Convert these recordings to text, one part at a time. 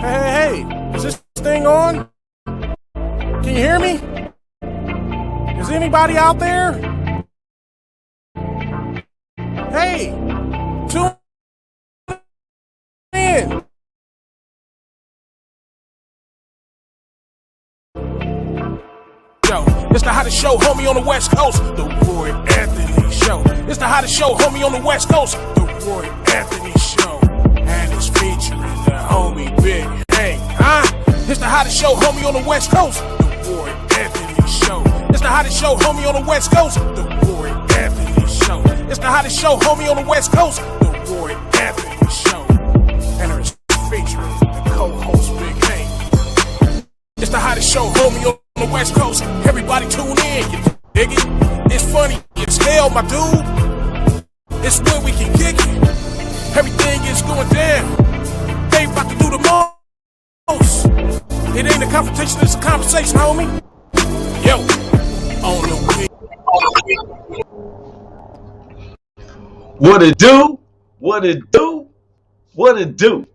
Hey, is this thing on? Can you hear me? Is anybody out there? Hey, tune in. Yo, it's the hottest show, homie, on the West Coast. The Roy Anthony Show. It's the hottest show, homie, on the West Coast. The Roy Anthony Show. And it's featuring the homie Big Hank, huh? It's the hottest show, homie, on the West Coast. The Roy Anthony Show. It's the hottest show, homie, on the West Coast. The Roy Anthony Show. It's the hottest show, homie, on the West Coast. The Roy Anthony Show. And it's featuring the co-host Big Hank. It's the hottest show, homie, on the West Coast. Everybody tune in, you dig it? It's funny, it's hell, my dude. It's where we can kick it. Everything is going down. They about to do the most. It ain't a confrontation, it's a conversation, homie. Yo, on the week. What it do? What it do? What it do?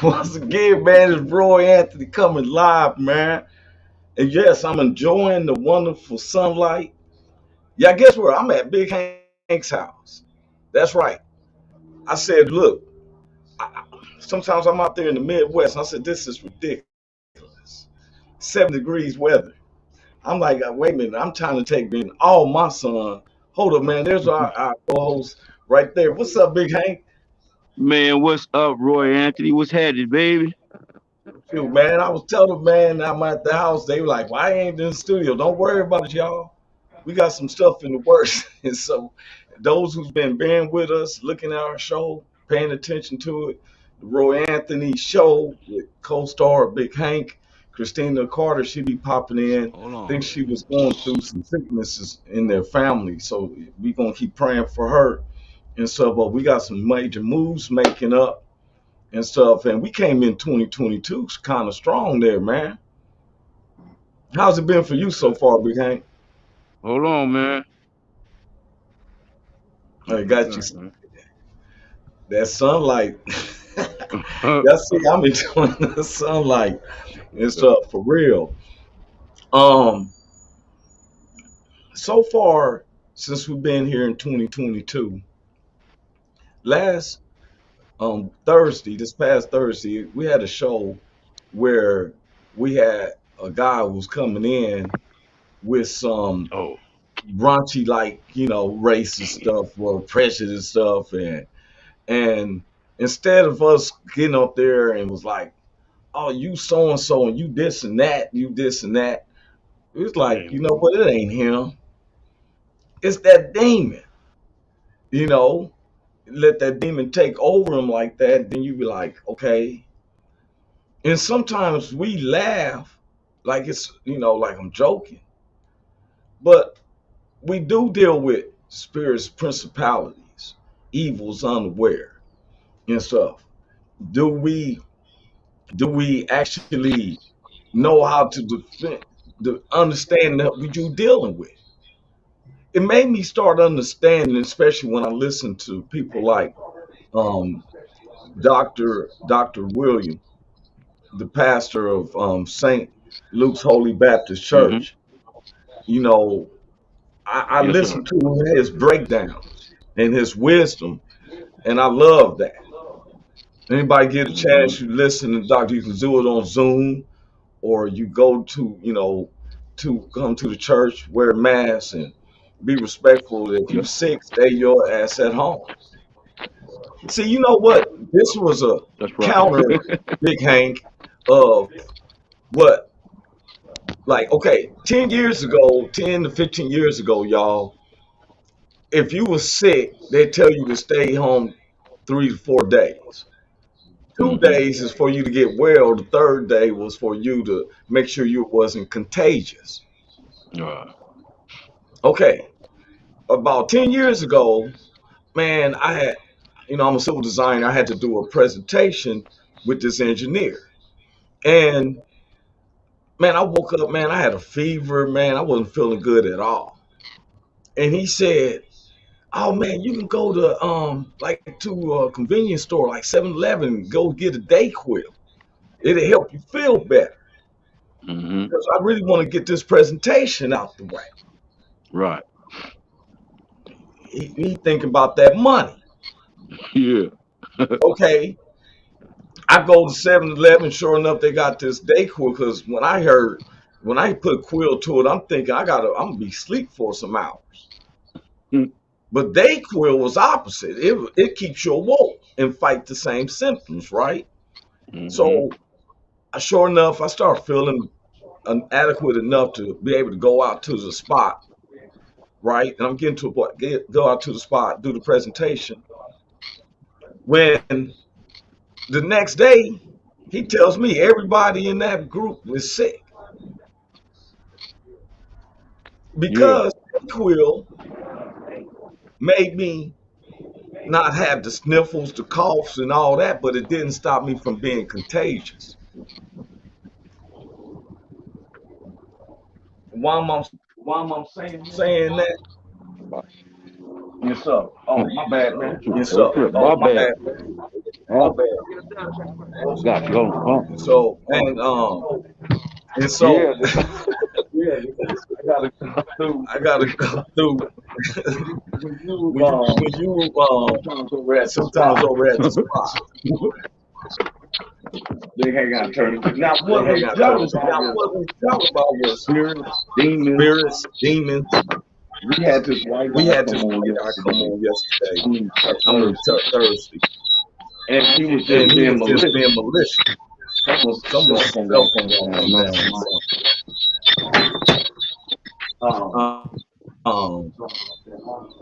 Once again, man, it's Roy Anthony coming live, man. And yes, I'm enjoying the wonderful sunlight. Yeah, guess where? I'm at Big Hank's house. That's right. I said, look, sometimes I'm out there in the Midwest. I said, this is ridiculous. 7 degrees weather. I'm like, wait a minute, I'm trying to take in all my sun. Hold up, man. There's our co-host right there. What's up, Big Hank? Man, what's up, Roy Anthony? What's happening, baby? Shoot, man, I was telling man I'm at the house. They were like, why ain't in the studio? Don't worry about it, y'all. We got some stuff in the works. And so those who's been bearing with us, looking at our show, paying attention to it, the Roy Anthony Show with co-star Big Hank, Christina Carter, she be popping in. I think she was going through some sicknesses in their family. So we going to keep praying for her and stuff. But we got some major moves making up and stuff. And we came in 2022 kind of strong there, man. How's it been for you so far, Big Hank? Hold on, man. I got you. That sunlight. That's see, I'm enjoying the sunlight and stuff for real. So far since we've been here in 2022, last this past Thursday, we had a show where we had a guy who was coming in with some raunchy, like, racist stuff or prejudice stuff, and instead of us getting up there and was like, oh, you so and so and you this and that, you this and that, it was like, you know what, it ain't him. It's that demon. Let that demon take over him like that, then you be like, okay. And sometimes we laugh like it's, like I'm joking. But we do deal with spirits, principalities, evils unaware and stuff. Do we actually know how to defend, to understand that what you're dealing with? It made me start understanding, especially when I listen to people like Dr. William, the pastor of St. Luke's Holy Baptist Church. I listen to his breakdowns and his wisdom, and I love that. Anybody get a chance, you listen to Doctor, you can do it on Zoom, or you go to, to come to the church, wear a mask, and be respectful. If you're sick, stay your ass at home. See, you know what? This was a counter, Big Hank, of what? Like, okay, 10 to 15 years ago, y'all, if you were sick, they tell you to stay home 3 to 4 days. 2 days is for you to get well. The third day was for you to make sure you wasn't contagious. Okay. About 10 years ago, man, I had, I'm a civil designer. I had to do a presentation with this engineer. And, man, I woke up, man, I had a fever, man. I wasn't feeling good at all. And he said, oh, man, you can go to, to a convenience store like 7-Eleven and go get a Dayquil. It'll help you feel better. Mm-hmm. Because I really want to get this presentation out the way. Right. He thinking about that money. Yeah. Okay, I go to 7-Eleven. Sure enough, they got this Dayquil. Because when I put a quill to it, I'm thinking I'm gonna be asleep for some hours. But Dayquil was opposite. It keeps you awoke and fight the same symptoms, right? Mm-hmm. So sure enough, I start feeling adequate enough to be able to go out to the spot, right? And I'm getting to a point, go out to the spot, do the presentation. When the next day, he tells me everybody in that group is sick Yeah. because Quill made me not have the sniffles, the coughs, and all that, but it didn't stop me from being contagious. Why am I saying that? Yes, sir. Oh, my bad, man. Yes, Don't sir. trip. Oh, My my bad. bad, man. My Oh, bad. got you. Hold on. So Hold on. and so Yeah. Yeah. I gotta go through. I gotta go through When you when you sometimes over at the sometimes spot, over at the spot. they hang out turning. Now They what hang we out talked turning. about Now was what we talked about was spirits, demons. spirits, demons. We had this white We guy had come this on white guy come yesterday. on yesterday. I mean I mean Thursday, Thursday, and he was and just he being was just malicious. being malicious. Someone's Someone's cell phone cell got phone come got down. come No, down or no. something. Um, Uh, Um,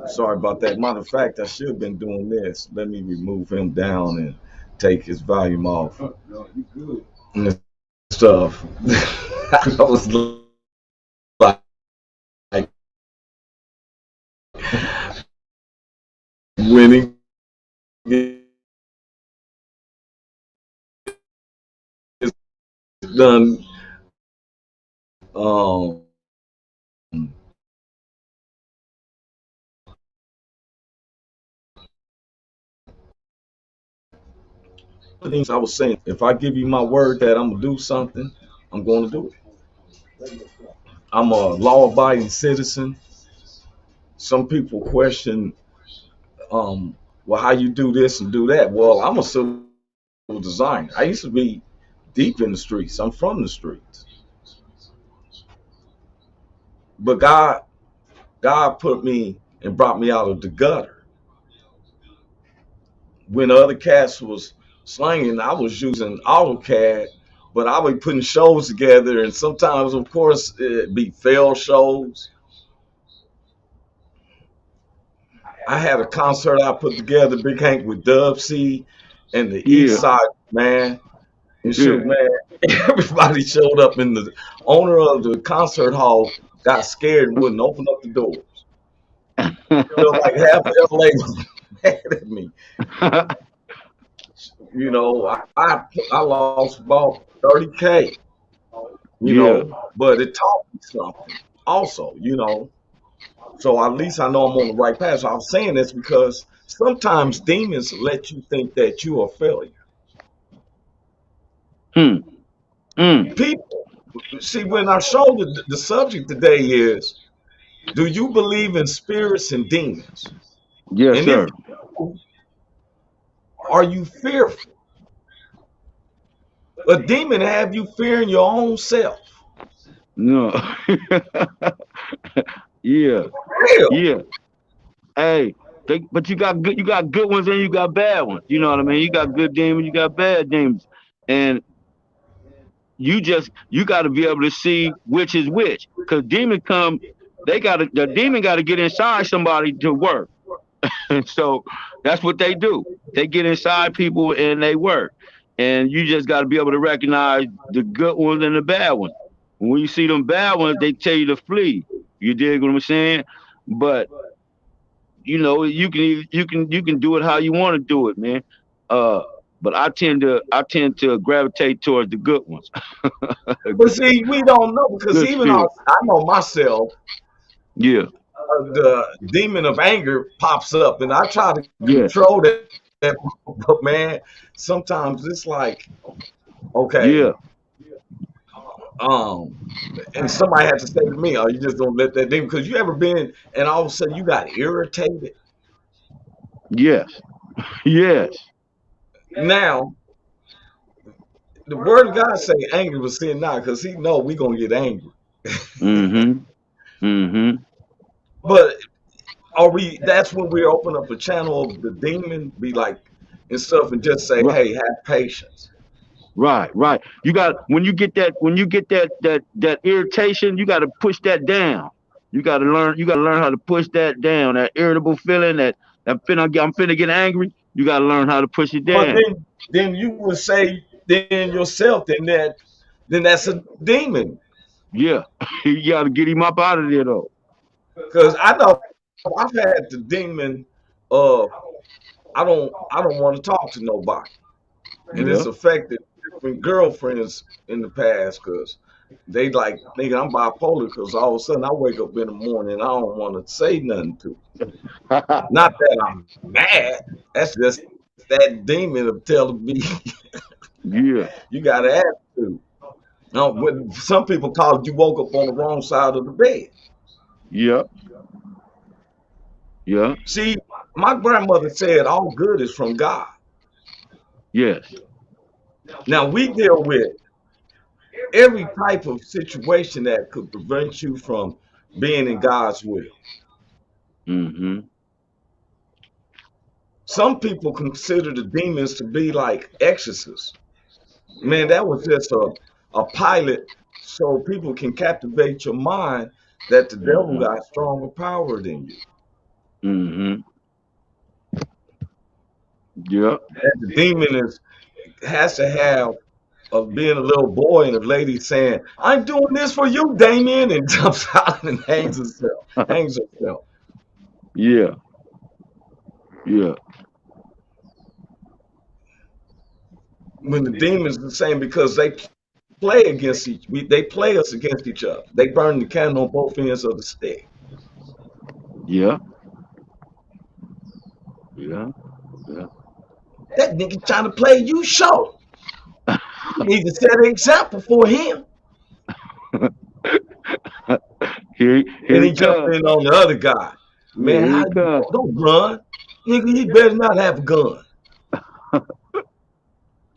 sorry about that. Matter of fact, I should have been doing this. Let me remove him down and take his volume off and stuff. I was like winning is done. Um, things I was saying. If I give you my word that I'm gonna do something, I'm going to do it. I'm a law-abiding citizen. Some people question, well, how you do this and do that. Well, I'm a civil designer. I used to be deep in the streets. I'm from the streets. But God put me and brought me out of the gutter. When the other cats was slanging, I was using AutoCAD, but I was putting shows together, and sometimes, of course, it'd be failed shows. I had a concert I put together, Big Hank with Dub C and the East Yeah, Side man. And yeah. shoot, man, everybody showed up, and the owner of the concert hall got scared and wouldn't open up the doors. Felt like half of LA was mad at me. You know, I lost about 30K, Yeah. but it taught me something also, So at least I know I'm on the right path. So I'm saying this because sometimes demons let you think that you are a failure. Hmm. Mm. People, see, when I show the subject today is, do you believe in spirits and demons? Yes, And if sir. you do, are you fearful? A demon have you fearing your own self. No. Yeah. Real. Yeah. Hey, but you got good ones and you got bad ones. You know what I mean? You got good demons, you got bad demons. And you gotta be able to see which is which. Cause demons come, the demon gotta get inside somebody to work. And so that's what they do. They get inside people and they work. And you just got to be able to recognize the good ones and the bad ones. When you see them bad ones, they tell you to flee. You dig what I'm saying? But you can do it how you want to do it, man. Uh, but I tend to gravitate towards the good ones. But see, we don't know because Good even spirit. I know myself, Yeah. the demon of anger pops up, and I try to Yes. control that. But man, sometimes it's like Okay. Yeah. Um, and somebody had to say to me, "Oh, you just don't let that demon." Because you ever been and all of a sudden you got irritated. Yes. Yes. Now the word of God say, "Angry was sin not," because He know we gonna get angry. Mm-hmm. Mm-hmm. But are we? That's when we open up a channel of the demon, be like and stuff, and just say, Right. "Hey, have patience." Right. Right. You got when you get that irritation, you got to push that down. You got to learn. You got to learn how to push that down. That irritable feeling. I'm finna get angry. You got to learn how to push it But down. then you would say then yourself, then that's a demon. Yeah. You got to get him up out of there though. Because I know I've had the demon of I don't want to talk to nobody. And Yeah. it's affected different girlfriends in the past because they like, nigga, I'm bipolar because all of a sudden I wake up in the morning and I don't want to say nothing to. Not that I'm mad. That's just that demon of telling me Yeah. you got an attitude. Now, when some people call it you woke up on the wrong side of the bed. Yeah. Yeah. See, my grandmother said all good is from God. Yes. Now we deal with every type of situation that could prevent you from being in God's will. Mm-hmm. Some people consider the demons to be like exorcists. Man, that was just a pilot so people can captivate your mind that the devil Mm-hmm. got stronger power than you. Mm-hmm. Yeah. And the demon has to have of being a little boy and a lady saying, "I'm doing this for you, Damien," and jumps out and hangs herself. Yeah. Yeah. When the demons are saying because they play they play us against each other. They burn the candle on both ends of the stick. Yeah. Yeah. Yeah. That nigga trying to play you short. You need to set an example for him. Here And he he jumped comes. in on the other guy. Yeah, Man, here how he you comes. don't run? Nigga, he better not have a gun.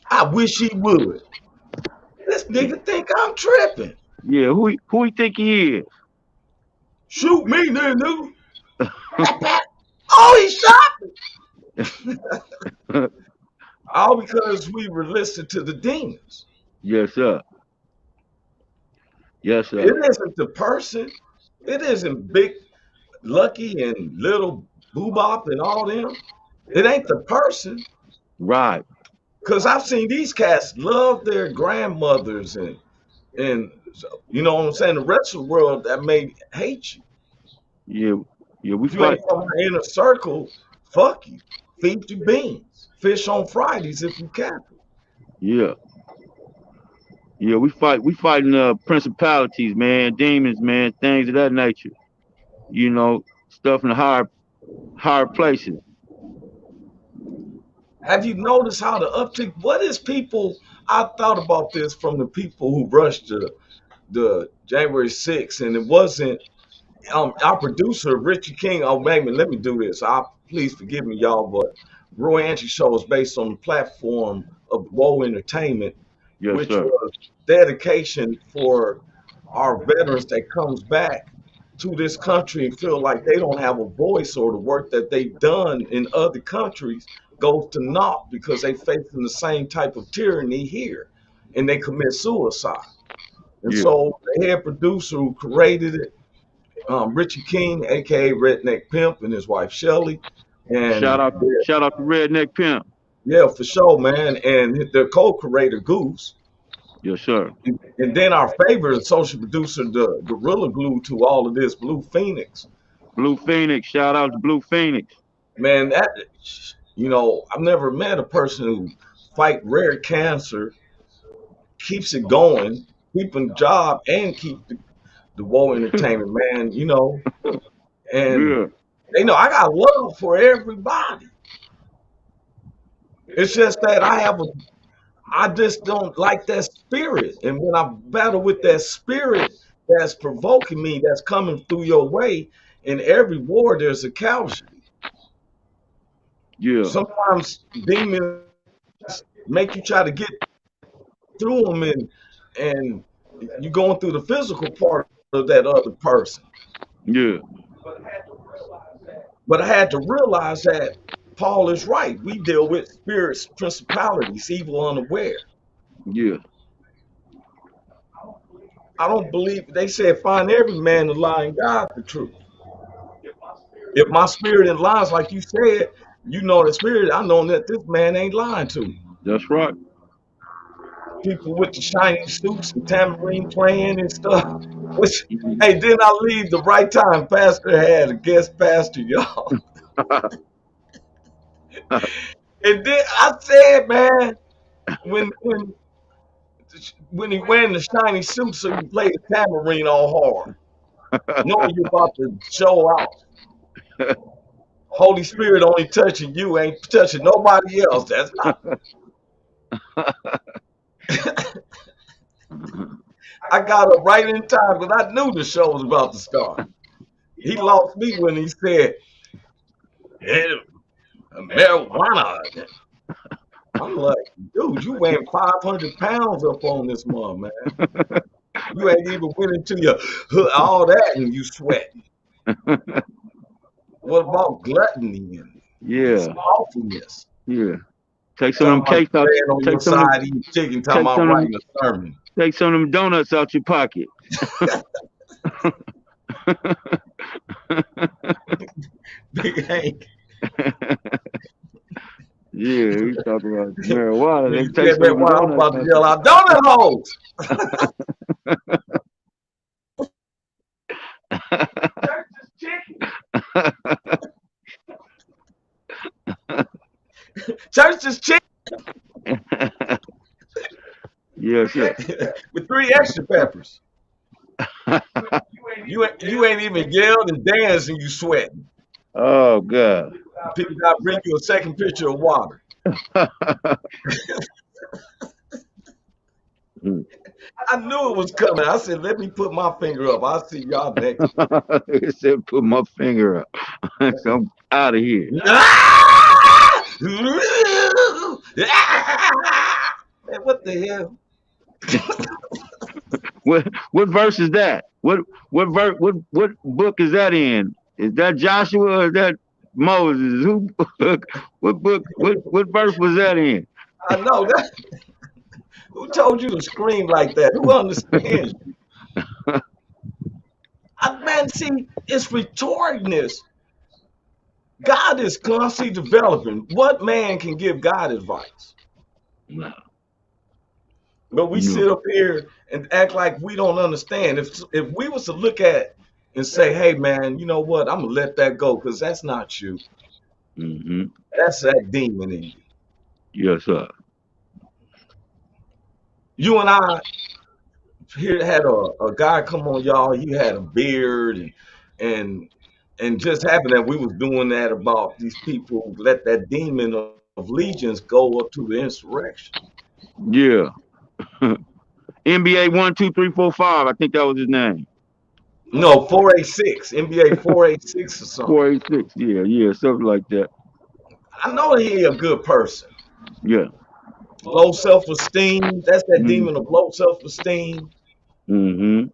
I wish he would. This nigga think I'm tripping. Yeah, who he think he is? Shoot me, nigga. Pat, pat. Oh, he shot me. All because we were listening to the demons. Yes, sir. Yes, sir. It isn't the person. It isn't Big Lucky and Little Boobop and all them. It ain't the person. Right. Cause I've seen these cats love their grandmothers and you know what I'm saying. The rest of the world that may hate you. Yeah. Yeah, we If you ain't fight. from our inner circle, fuck you. Feed you beans. Fish on Fridays if you can. Yeah. Yeah, we fight. We fighting principalities, man, demons, man, things of that nature. You know, stuff in the higher places. Have you noticed how the uptick? What is people? I thought about this from the people who rushed the January 6th, and it wasn't our producer Richie King. Oh, man, let me do this. Please forgive me, y'all, but Roy Angie show is based on the platform of Woe Entertainment, Yes, which sir. was dedication for our veterans that comes back to this country and feel like they don't have a voice or the work that they've done in other countries goes to naught because they facing the same type of tyranny here and they commit suicide. And Yeah. so the head producer who created it, Richie King, aka Redneck Pimp, and his wife Shelly, and Shout out to Redneck Pimp. yeah, for sure, man, and the co-creator Goose, Yes, sir. and then our favorite social producer, the gorilla glue to all of this, Blue Phoenix. Blue Phoenix. Shout out to Blue Phoenix. Man, I've never met a person who fight rare cancer, keeps it going, keeping a job, and keep the Woe Entertainment, man. And Yeah. I got love for everybody. It's just that I just don't like that spirit. And when I battle with that spirit that's provoking me, that's coming through your way, in every war there's a casualty. Yeah, Sometimes demons make you try to get through them, and you're going through the physical part of that other person. yeah, But I had to realize that Paul is right. We deal with spirits, principalities, evil unaware. yeah. I don't believe they said find every man to lie and God the truth. If my spirit in lies, like you said, you know the spirit, I know that this man ain't lying to me. That's right. People with the shiny suits and tambourine playing and stuff. Which, Mhm. hey, didn't I leave the right time? Pastor had a guest pastor, y'all. And then I said, man, when when when he wearing the shiny suit, so you play the tambourine all hard, knowing you're about to show out. Holy Spirit only touching you, ain't touching nobody else. That's not. I got up right in time because I knew the show was about to start. He lost me when he said, "Hey, marijuana." I'm like, dude, you weighing 500 pounds up on this month, man. You ain't even went into your all that and you sweating. What about gluttony and Yeah, slothfulness? yeah. Take some of Talking them about cakes out. laying on your Take some of them. side eating chicken, talking Take about some of them. writing a sermon. Take some of them donuts out your pocket. Big Hank. Yeah, we talking about marijuana. When They you take said some of that them one, I'm donuts about to out yell out, donut holes. Church is chicken Yes, sir. with 3 extra peppers. You ain't even yelled and danced and you sweating. Oh God. People got to bring you a second pitcher of water. I knew it was coming. I said, let me put my finger up. I'll see y'all next week. He said, put my finger up. So I'm out of here. Man, what the hell? What verse is that? What book is that in? Is that Joshua or is that Moses? Who what book what verse was that in? I know that. Who told you to scream like that? Who understands you? Man, see, it's rhetoricness. God is constantly developing. What man can give God advice? No, But we no. sit up here and act like we don't understand. If we was to look at and say, hey man, you know what? I'm gonna let that go because that's not you. Mm-hmm. That's that demon in you. Yes, sir. You and I here had a guy come on, y'all. He had a beard and and just happened that we was doing that about these people who let that demon of legions go up to the insurrection. Yeah. NBA 1, 2, 3, 4, 5. I think that was his name. No, 486, NBA 486 or something. 486. Yeah, yeah, something like that. I know he a good person. Yeah. Low self-esteem. That's that Mm, demon of low self-esteem. mm-hmm.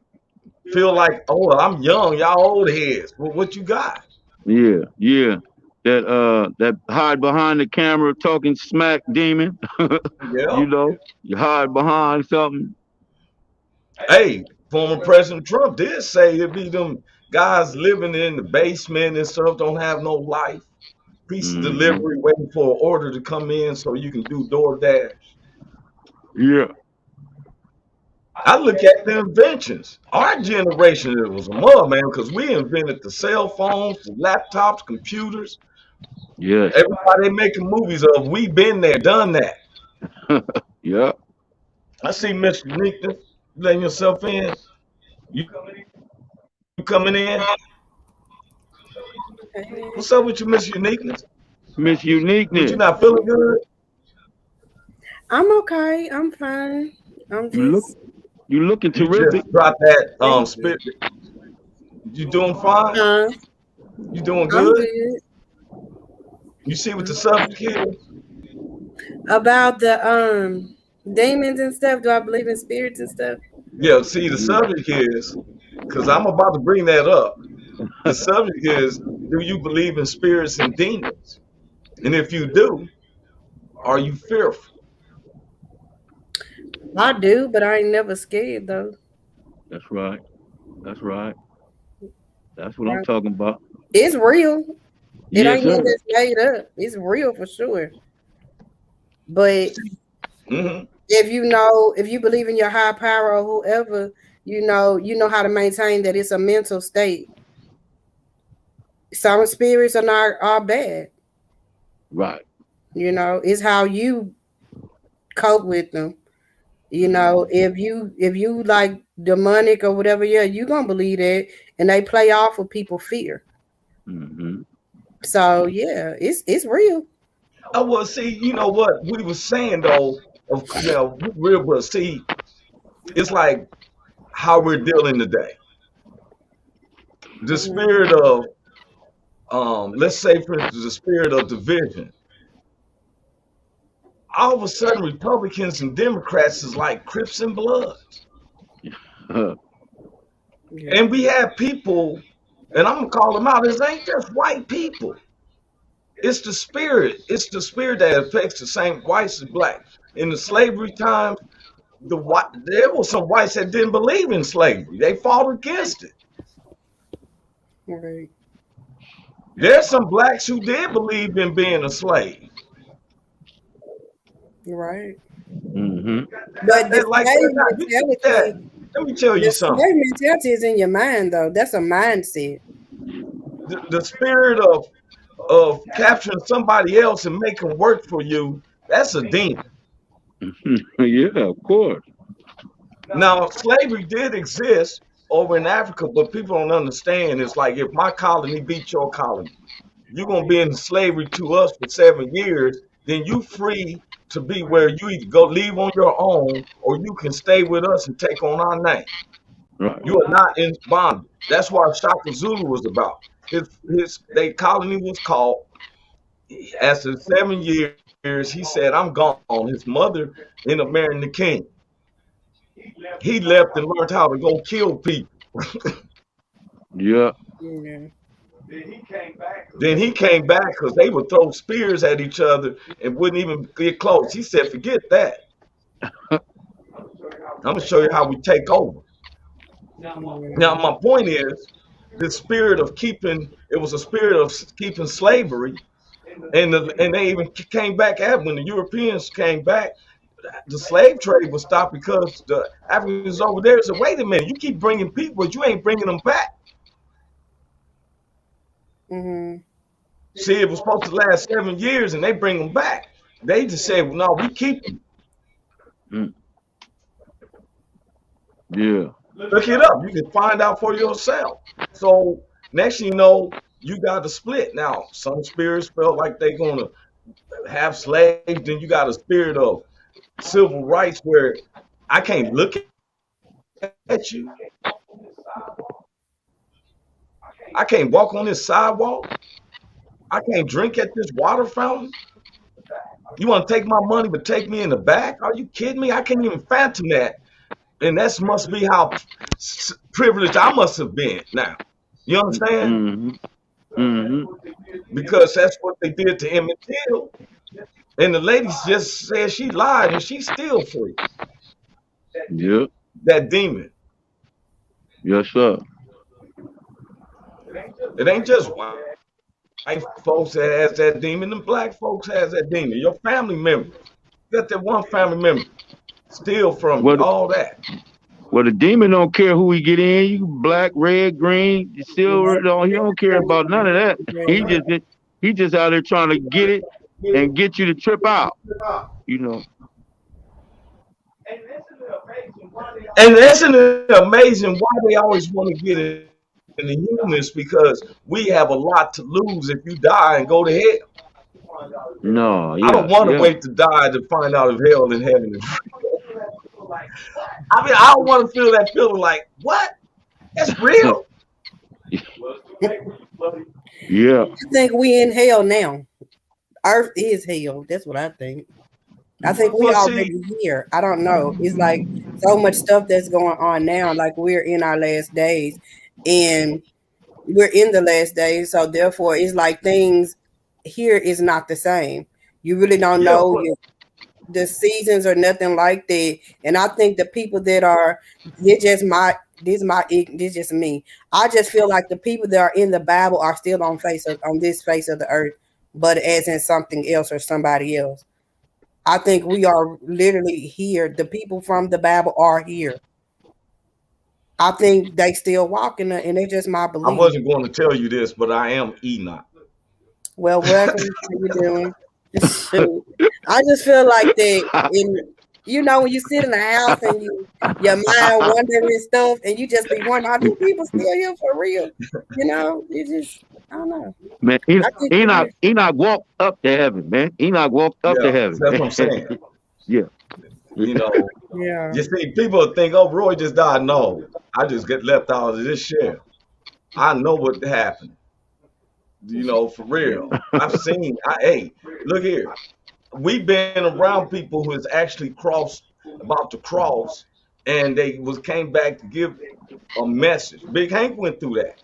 Feel like, oh, well, I'm young, y'all old heads. Well, what you got? Yeah, yeah. That hide behind the camera talking smack demon. Yeah. You know, you hide behind something. Hey, former President Trump did say it be them guys living in the basement and stuff, don't have no life. Pizza Mm-hmm. delivery, waiting for an order to come in so you can do DoorDash. Yeah. I look at the inventions. Our generation, it was a mud, man, because we invented the cell phones, the laptops, computers. Yes. Everybody making movies of, we been there, done that. Yeah. I see Miss Uniqueness letting yourself in. You coming in? Hey, What's up with you, Miss Uniqueness? Miss Was you Uniqueness. not feeling good? I'm okay. I'm fine. I'm You look, just, you looking You terrific. just dropped that thank you. spirit. You doing fine? Huh? You doing I'm good? good. You see what the I'm subject is? about the demons and stuff. Do I believe in spirits and stuff? Yeah, see, the Yeah. subject is, because I'm about to bring that up. The subject is, do you believe in spirits and demons? And if you do, are you fearful? I do, but I ain't never scared though. That's right. That's right. That's what I'm Right. talking about. It's real. It Yes, ain't nothing sir. that's made up. It's real for sure. But Hmm. if you believe in your high power or whoever, you know how to maintain that it's a mental state. Some spirits are not are bad. Right. It's how you cope with them. If you like demonic or whatever, yeah, you gonna believe that, and they play off of people fear. Hmm. So yeah, it's real. I will see, you know what we were saying though, of now we real well see, it's like how we're dealing today. The Hmm. spirit of let's say for instance, the spirit of division. All of a sudden Republicans and Democrats is like Crips and Bloods. Yeah. And we have people, and I'm gonna call them out, it ain't just white people. It's the spirit. It's the spirit that affects the same whites as blacks. In the slavery times, there were some whites that didn't believe in slavery. They fought against it. Right. There's some blacks who did believe in being a slave. Right. Hmm. But the Like slave you think that. mentality, Let me tell you the something. slave mentality is in your mind though. That's a mindset. The spirit of capturing somebody else and making them work for you, that's a demon. Yeah, of course. Now, slavery did exist over in Africa, but people don't understand. It's like if my colony beat your colony, you're gonna be in slavery to us for 7 years, then you free to be where you either go leave on your own or you can stay with us and take on our name. Right. You are not in bondage. That's what Shaka Zulu was about. His they colony was called. After 7 years, he said, "I'm gone." His mother ended up marrying the king. He left and learned how to go kill people. Yeah. Yeah. Then he came back because they would throw spears at each other and wouldn't even get close. He said, "Forget that. I'm gonna show you how we take over." Now, Yeah. my point is, the spirit of keeping it was a spirit of keeping slavery, and they even came back at when the Europeans came back. The slave trade was stopped because the Africans over there said, "Wait a minute, you keep bringing people, but you ain't bringing them back." Mm-hmm. See, it was supposed to last 7 years, and they bring them back. They just said, well, "No, we keep them." Mm. Yeah. Look it up. You can find out for yourself. So next thing you know, you got a split. Now, some spirits felt like they're gonna have slaves. Then you got a spirit of civil rights where I can't look at you. I can't walk on this sidewalk. I can't drink at this water fountain. You want to take my money but take me in the back? Are you kidding me? I can't even fathom that. And that must be how privileged I must have been now. You understand? Hmm. Hmm. Because that's what they did to Emmett Till. And the lady just said she lied and she's still free. Yeah. That demon. Yes, sir. It ain't just white folks that has that demon, and black folks has that demon. Your family member. You got that one family member steal from you, Well, all that. well, the demon don't care who he get in. You black, red, green, silver. He don't care about none of that. He just he just out there trying to get it and get you to trip out. You know. And isn't it amazing why they always want to get in the humans? Because we have a lot to lose if you die and go to hell. No, I don't yeah, want to yeah. wait to die to find out if hell and heaven is real. I mean, I don't want to feel that feeling like, what? That's real? Yeah. I think we in hell now. Earth is hell. That's what I think. I think we Well, see, already here. I don't know. It's like so much stuff that's going on now. Like we're in our last days, and we're in the last days. So therefore, it's like things here is not the same. You really don't yeah, know but the seasons or nothing like that. And I think the people that are, they're just this just me. I just feel like the people that are in the Bible are still on this face of the earth, but as in something else or somebody else. I think we are literally here. The people from the Bible are here. I think they still walking, and it's just my I belief. wasn't going to tell you this, but I am Enoch. Well, welcome. How you doing? Shoot. I just feel like that in when you sit in the house and your mind wondering stuff and you just be wondering, are these people still here for real? You just I don't know. Man, I think it is. Enoch walked up to heaven, man. Enoch walked up Yeah, to heaven. that's what I'm saying. Yeah. You know, Yeah. you see, people think, oh, Roy just died. No, I just get left out of this share. I know what happened. For real. I've seen, hey, look here. We've been around people who has actually crossed, about to cross, and they came back to give a message. Big Hank went through that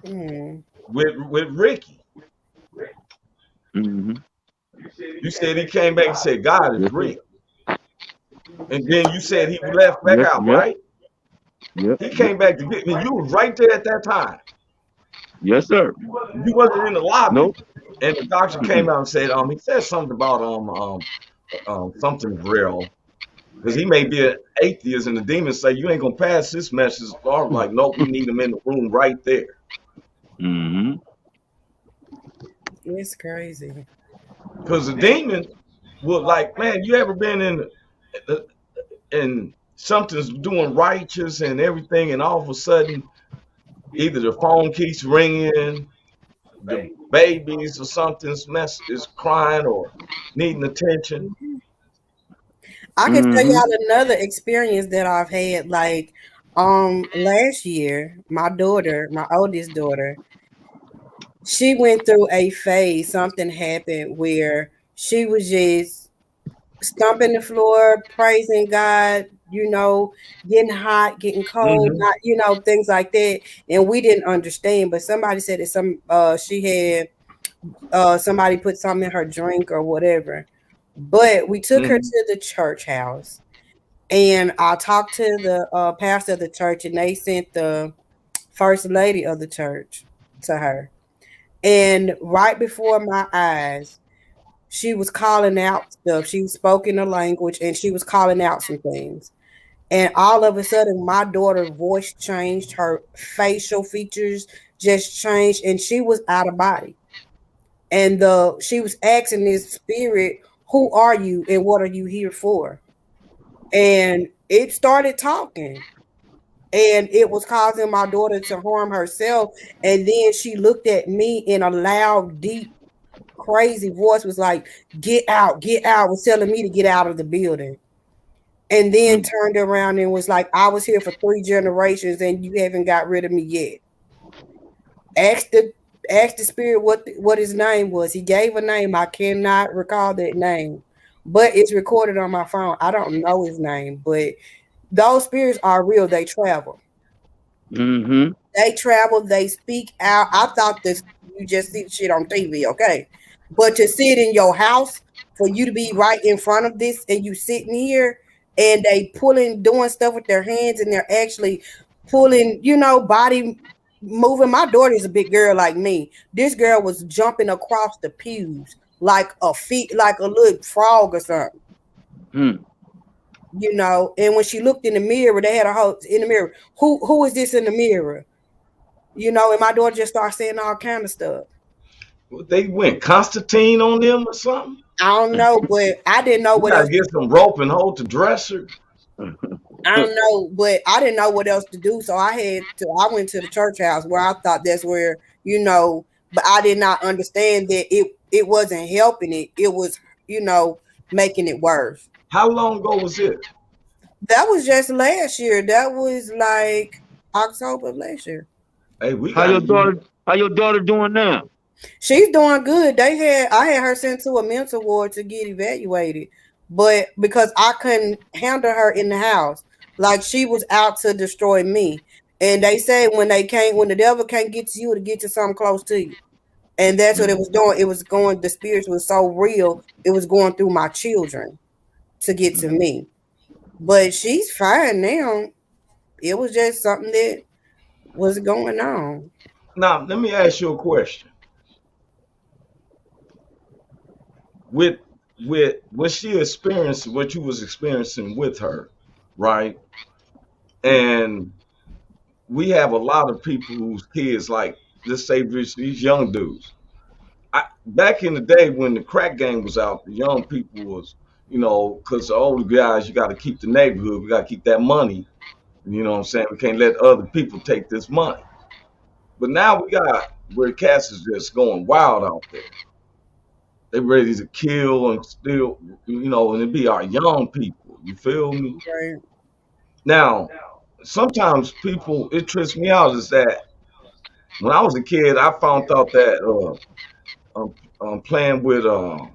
Mm. with Ricky. Hmm. You said he came back and said God is Yes, sir. real, and then you said he left back Yep, out, yep, right? yep, He yep. came back to get me. You was right there at that time. Yes, sir. You wasn't in the lobby, Nope. and the doctor came Mm-mm. out and said, he said something about something real, because he may be an atheist, and the demons say you ain't gonna pass this message. I'm like, nope, we need him in the room right there, Mm-hmm. It's crazy. because the demons would like, man, you ever been in something's doing righteous and everything, and all of a sudden either the phone keeps ringing, the babies or something's mess is crying or needing attention. I can tell Mm-hmm. y'all another experience that I've had. Like, last year, my oldest daughter, she went through a phase. Something happened where she was just stomping the floor, praising God, getting hot, getting cold, Hmm. not, things like that. And we didn't understand, but somebody said that she had somebody put something in her drink or whatever. But we took her Hmm. to the church house, and I talked to the pastor of the church, and they sent the first lady of the church to her. And right before my eyes, she was calling out stuff. She was spoken a language and she was calling out some things. And all of a sudden, my daughter's voice changed, her facial features just changed, and she was out of body. And she was asking this spirit, "Who are you and what are you here for?" And it started talking. And it was causing my daughter to harm herself. And then she looked at me in a loud, deep, crazy voice, was like, get out, was telling me to get out of the building. And then turned around and was like, I was here for 3 generations and you haven't got rid of me yet. Asked the asked the spirit what his name was. He gave a name. I cannot recall that name. But it's recorded on my phone. I don't know his name, but those spirits are real. They travel. Mm-hmm. They travel, they speak out. I thought this you just see the shit on TV, okay? But to sit in your house, for you to be right in front of this and you sitting here and they doing stuff with their hands and they're actually pulling, body moving. My daughter's a big girl like me. This girl was jumping across the pews like a feet, like a little frog or something. Mm. And when she looked in the mirror, they had a whole in the mirror. Who is this in the mirror? And my daughter just started saying all kind of stuff. They went Constantine on them or something. I don't know, but I didn't know You what gotta else. get some rope and hold the dresser. I don't know, but I didn't know what else to do. So I went to the church house where I thought that's where, but I did not understand that it wasn't helping it. It was, making it worse. How long ago was it? That was just last year. That was like October of last year. Hey, we How got your to do. daughter? How your daughter doing now? She's doing good. I had her sent to a mental ward to get evaluated, but because I couldn't handle her in the house, like she was out to destroy me. And they say when the devil can't get to you, to get to something close to you. And that's what it was doing. It was going, the spirits was so real, it was going through my children to get to me. But she's fine now. It was just something that was going on. Now, let me ask you a question. With what she experienced, what you was experiencing with her, right? And we have a lot of people whose kids, like, let's say these young dudes. Back in the day when the crack game was out, the young people was, because the older guys, you got to keep the neighborhood, we got to keep that money. You know what I'm saying? We can't let other people take this money. But now we got where cats is just going wild out there. They ready to kill and steal, and it be our young people. You feel me? Right. Now, sometimes people, it trips me out is that when I was a kid, I found out that I'm playing with a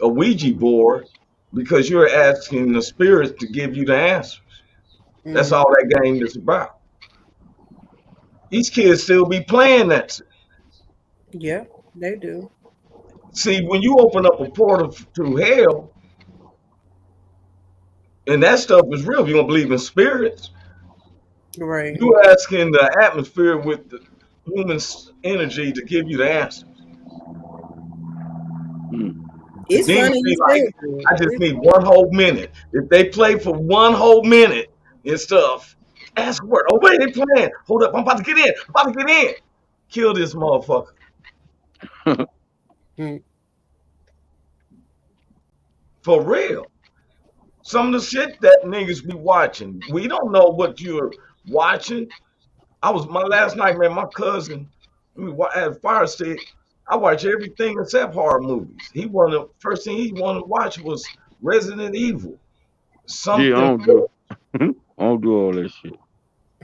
Ouija board because you're asking the spirits to give you the answers. That's all that game is about. These kids still be playing that. Yeah, they do. See, when you open up a portal to hell, and that stuff is real, if you don't believe in spirits, Right. you're asking the atmosphere with the human energy to give you the answers. The It's demons funny be you like, said that. I just need one whole minute. If they play for one whole minute and stuff, ask a word. Oh, wait, they playing. Hold up, I'm about to get in. I'm about to get in. Kill this motherfucker. Mm. For real. Some of the shit that niggas be watching, we don't know what you're watching. My last night, man, my cousin, at Fire Stick, I watch everything except horror movies. First thing he wanted to watch was Resident Evil. Yeah, Something. I don't do all that shit.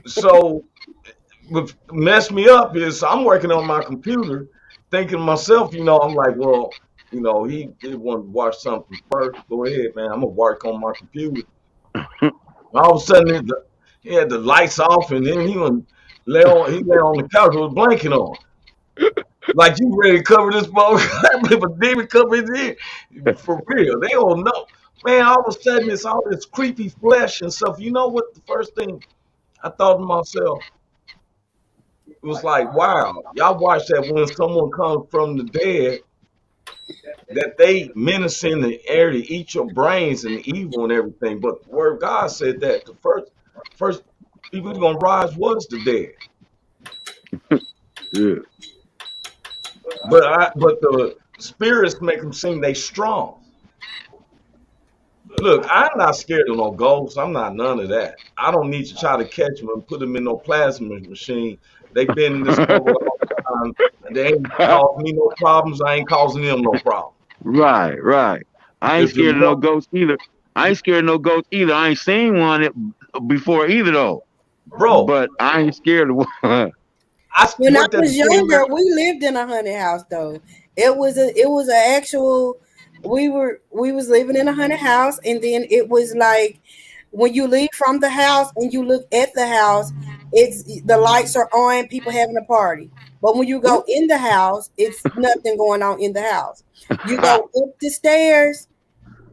So what messed me up is I'm working on my computer, thinking to myself, I'm like, well, he did want to watch something first. Go ahead, man. I'm gonna work on my computer. All of a sudden, he had the lights off, and then he lay on the couch with a blanket on. Like, you ready to cover this boat? If a demon come in here, for real, they don't know. Man, all of a sudden, it's all this creepy flesh and stuff. You know what? The first thing I thought to myself, it was like, wow, y'all watch that when someone comes from the dead, that they menace in the air to eat your brains and evil and everything. But the word of God said that the first people who's gonna rise was the dead. Yeah. But the spirits make them seem they strong. Look, I'm not scared of no ghosts. I'm not none of that. I don't need to try to catch them and put them in no plasma machine. They've been in this world all the time. They ain't causing me no problems. I ain't causing them no problem. Right. I ain't If you scared of no want, ghosts either. I ain't scared of no ghosts either. I ain't seen one before either though. bro, But I ain't scared of one. I When I worked at the was same. younger, we lived in a haunted house though. It was a actual we was living in a haunted house, and then it was like when you leave from the house and you look at the house, it's the lights are on, people having a party. But when you go in the house, it's nothing going on in the house. You go up the stairs,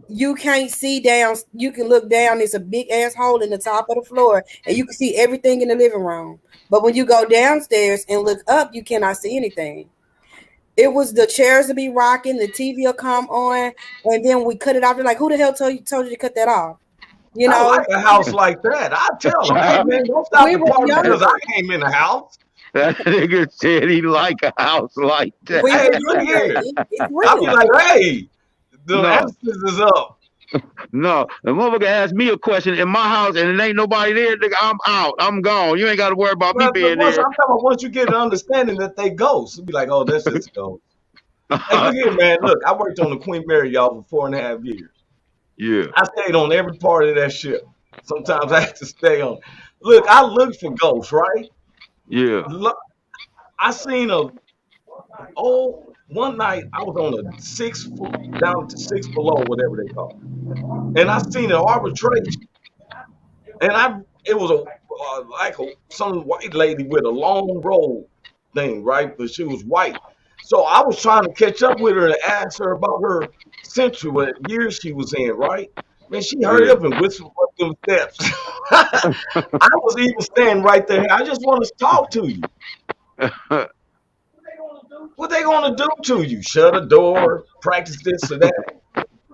you can't see down. You can look down. It's a big ass hole in the top of the floor, and you can see everything in the living room. But when you go downstairs and look up, you cannot see anything. It was the chairs to be rocking, the TV will come on, and then we cut it off. They're like, who the hell told you to cut that off? You I know, like a house like that. I tell them, hey man, don't stop we the were party younger. because I came in the house. That nigga said he like a house like that. We Hey, were look younger. here. It's I'll be real. like, hey, the No, emphasis is up. no. The motherfucker asked me a question in my house and it ain't nobody there. Nigga, I'm out. I'm gone. You ain't got to worry about me But being once there. I'm talking about once you get an understanding that they ghosts, you be like, oh, that's just a ghost. Hey, look here, man. Look, I worked on the Queen Mary, y'all, for 4.5 years. Yeah, I stayed on every part of that ship. Sometimes I had to stay on. Look, I looked for ghosts, right? yeah. Look, I seen a one night I was on a 6 foot down to 6 below, whatever they call it. And I seen an arbitration. And it was some white lady with a long robe thing, right? But she was white. So I was trying to catch up with her and ask her about her century, what year she was in, right? Man, she hurried Yeah. up and whistled up them steps. I was even standing right there. I just want to talk to you. What they gonna do to you? Shut a door, practice this or that.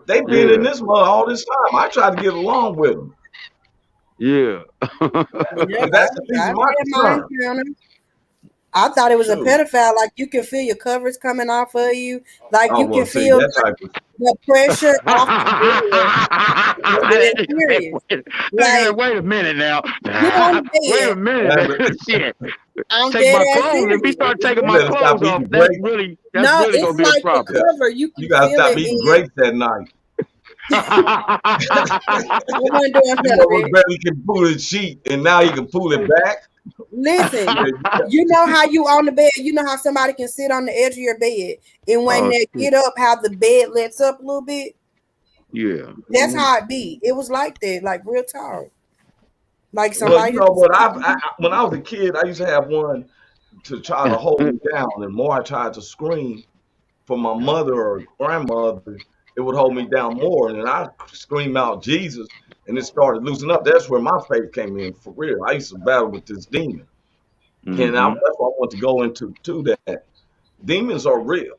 They been in Yeah. this mud all this time. I try to get along with them. Yeah. Yep, That's the least of I've my had my concern. encounter. I thought it was a Shoot. pedophile. Like you can feel your covers coming off of you. Like Oh you well, can see feel that type of the pressure off the bed. I'm being serious. Like Wait a minute now. you on the Wait a bed. minute now. Shit. I'm Take dead my ass clothes. If he serious. start It's taking you my better real. stop clothes off, eating grapes. that's No, really gonna it's be a like the problem. cover. You You can gotta feel stop it eating in. grapes that night. I wasn't doing You none of know, it. barely can pull his sheet, and now he can pull it back. Listen, Yeah, you know how you on the bed. You know how somebody can sit on the edge of your bed, and when Oh they shit. get up, how the bed lets up a little bit. Yeah. That's mhm. how it be. It was like that, like real talk. Like Well, you somebody know just what? When I was a kid, I used to have one to try to hold me down, and more I tried to scream for my mother or grandmother, it would hold me down more, and then I scream out Jesus, and it started loosening up. That's where my faith came in for real. I used to battle with this demon, and Mm-hmm. that's what I want to go into too. That demons are real.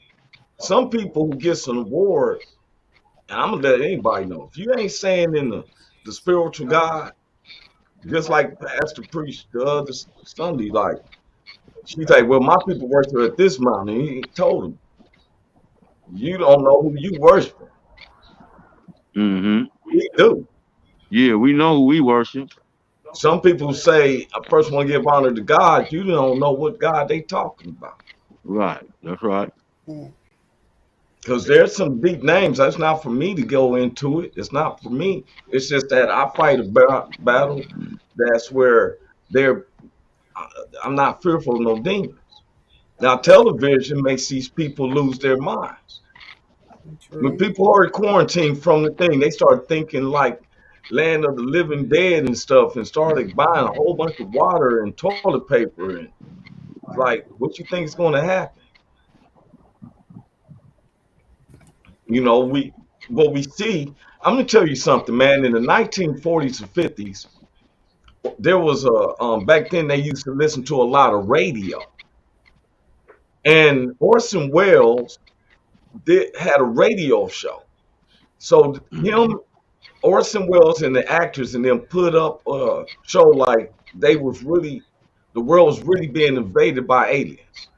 Some people who get an award, and I'm gonna let anybody know, if you ain't saying in the spiritual God, just like Pastor preached the other Sunday, like she's like, well, my people worship at this mountain. And he told him, you don't know who you worship. Mm-hmm. We do. Yeah, we know who we worship. Some people say, I first want to give honor to God. You don't know what God they talking about. Right. That's right. Mm, Because there's some deep names. That's not for me to go into it. It's not for me. It's just that I fight a battle. That's where they're. I'm not fearful of no demons. Now, television makes these people lose their minds. When true. people are quarantined from the thing, they start thinking like land of the living dead and stuff, and started buying a whole bunch of water and toilet paper. And it's like, what you think is going to happen? You know, what we see. I'm going to tell you something, man. In the 1940s and 50s, there was a back then they used to listen to a lot of radio, and Orson Welles had a radio show. So him, Orson Welles, and the actors and them put up a show like the world was really being invaded by aliens.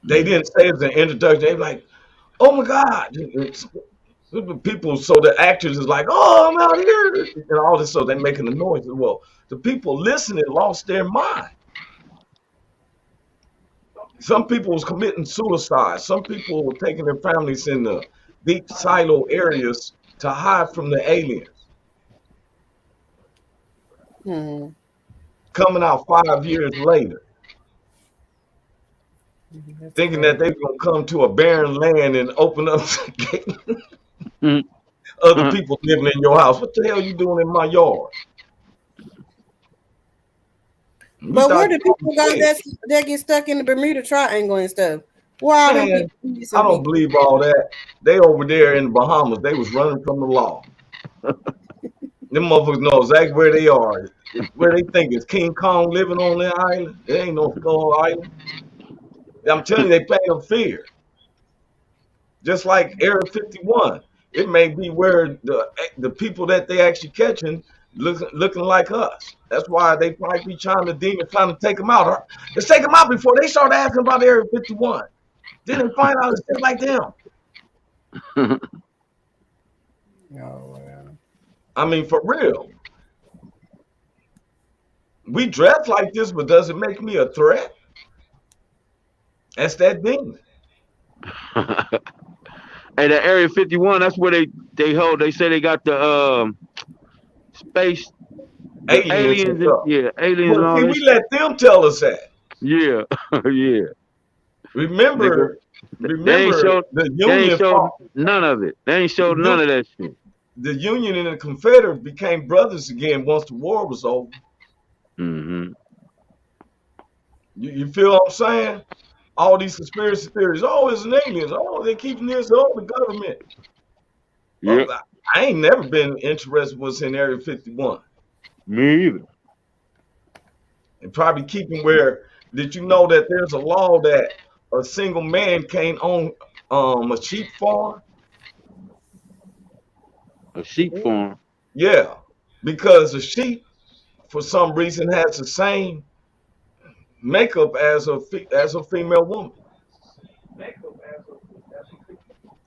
They Mm. didn't say it as an introduction. They were like, "Oh my God!" People, so the actors is like, "Oh, I'm out here," and all this. So they're making the noise. Well, the people listening lost their mind. Some people was committing suicide. Some people were taking their families in the deep silo areas to hide from the aliens. Mm, Coming out 5 years later, that's thinking that crazy. they were gonna come to a barren land and open up the gate. Mm. Other people living in your house. What the hell you doing in my yard? You But where thought do you people was go dead. that get stuck in the Bermuda Triangle and stuff? Where all them Man, people I missing don't people? believe all that. They over there in the Bahamas. They was running from the law. Them motherfuckers know exactly where they are. Where they think is King Kong living on that island. It ain't no Skull Island. I'm telling you, they playing them fear. Just like Area 51. It may be where the people that they actually catching looking like us. That's why they might be trying to take them out. Let's take them out before they start asking about Area 51. Then they find out it's just like them. Oh well. I mean, for real. We dress like this, but does it make me a threat? That's that demon. And the Area 51, that's where they hold. They say they got the space, the Aliens and aliens, and stuff. yeah, aliens and But all see, that we shit. let them tell us that. Yeah, yeah. They go. Remember, They ain't remember showed. the They ain't Union showed fought. none of it. They ain't The, showed none U, of that shit. the Union and the Confederate became brothers again once the war was over. Mm-hmm. You feel what I'm saying? All these conspiracy theories. Oh, it's an aliens. Oh, they're keeping this. Oh, the government. Well, Yep. I ain't never been interested what's in Area 51. Me either. And probably keeping where, did you know that there's a law that a single man can't own a sheep farm? A sheep farm. Yeah, because a sheep, for some reason, has the same makeup as a female woman.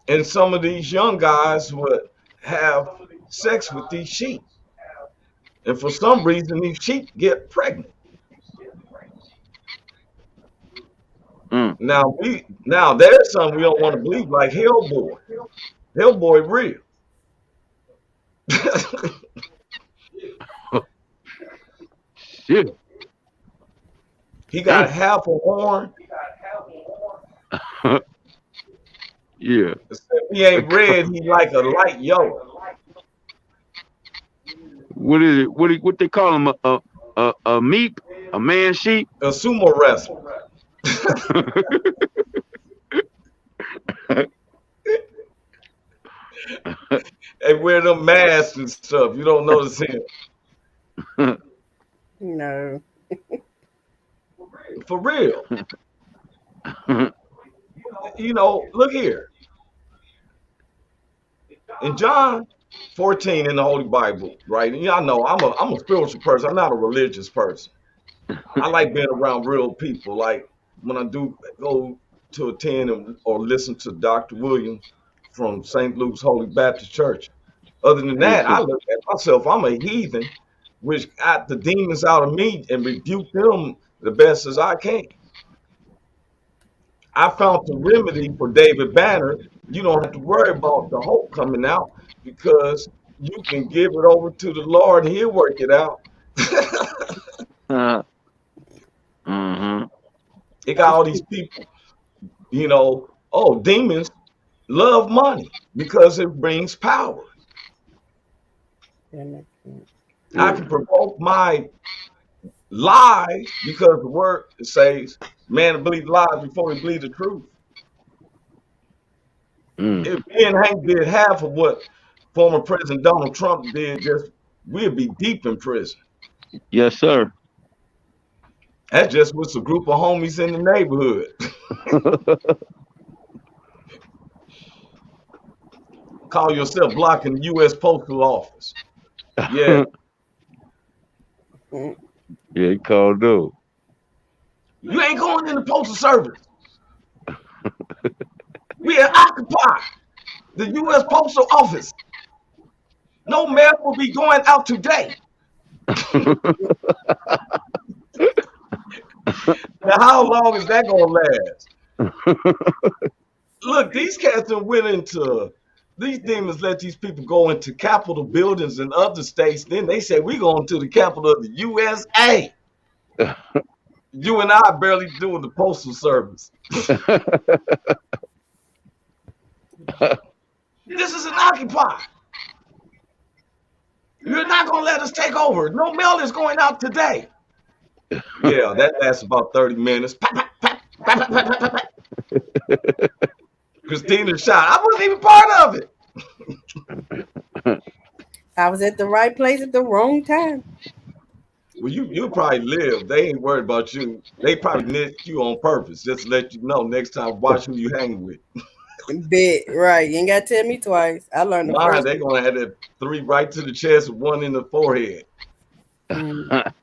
And some of these young guys would have sex with these sheep. And for some reason, these sheep get pregnant. Mm. Now there's some we don't want to believe, like Hellboy. Hellboy real. Shit. He got Damn. half a horn. Yeah. Except he ain't red. He like a light yellow. What is it? What they call him? A meep? A man sheep? A sumo wrestler. They wear them masks and stuff. You don't notice him. No. For real. Look here. In John 14 in the Holy Bible, right? And y'all know I'm a spiritual person. I'm not a religious person. I like being around real people. Like when I do go to attend or listen to Dr. Williams from St. Luke's Holy Baptist Church. Other than Me that, I too. look at myself, I'm a heathen, which got the demons out of me and rebuke them the best as I can. I found the remedy for David Banner. You don't have to worry about the hope coming out because you can give it over to the Lord and He'll work it out. Mm-hmm. It got all these people, demons love money because it brings power. I Yeah. can provoke my lies because the word says, man, to believe lies before he believe the truth. Mm. If me and Hank did half of what former President Donald Trump did, we'd be deep in prison. Yes, sir. That's just with a group of homies in the neighborhood. Call yourself blocking the U.S. Postal Office. Yeah, Mm. Yeah, he called though. you ain't going in the Postal Service. We are occupy the U.S. Postal Office. No mail will be going out today. Now, how long is that gonna last? Look, these cats done went into these demons. Let these people go into Capitol buildings in other states. Then they say we going to the capital of the USA. You and I barely doing the postal service. This is an occupy. You're not gonna let us take over. No mail is going out today. Yeah, that lasts about 30 minutes. Christina shot. I wasn't even part of it. I was at the right place at the wrong time. Well, you probably live. They ain't worried about you. They probably nicked you on purpose, just to let you know next time. Watch who you hang with. Bet, right. You ain't got to tell me twice. I learned the Mine, first they gonna have that 3 right to the chest and 1 in the forehead. time.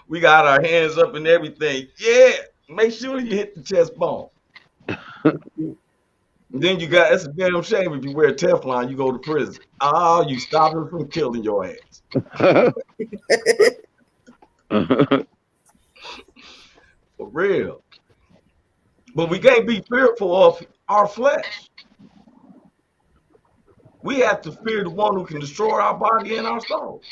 We got our hands up and everything. Yeah, make sure you hit the chest bone. And then it's a damn shame if you wear Teflon, you go to prison. Oh, you stop him from killing your ass. real. But we can't be fearful of our flesh. We have to fear the one who can destroy our body and our soul.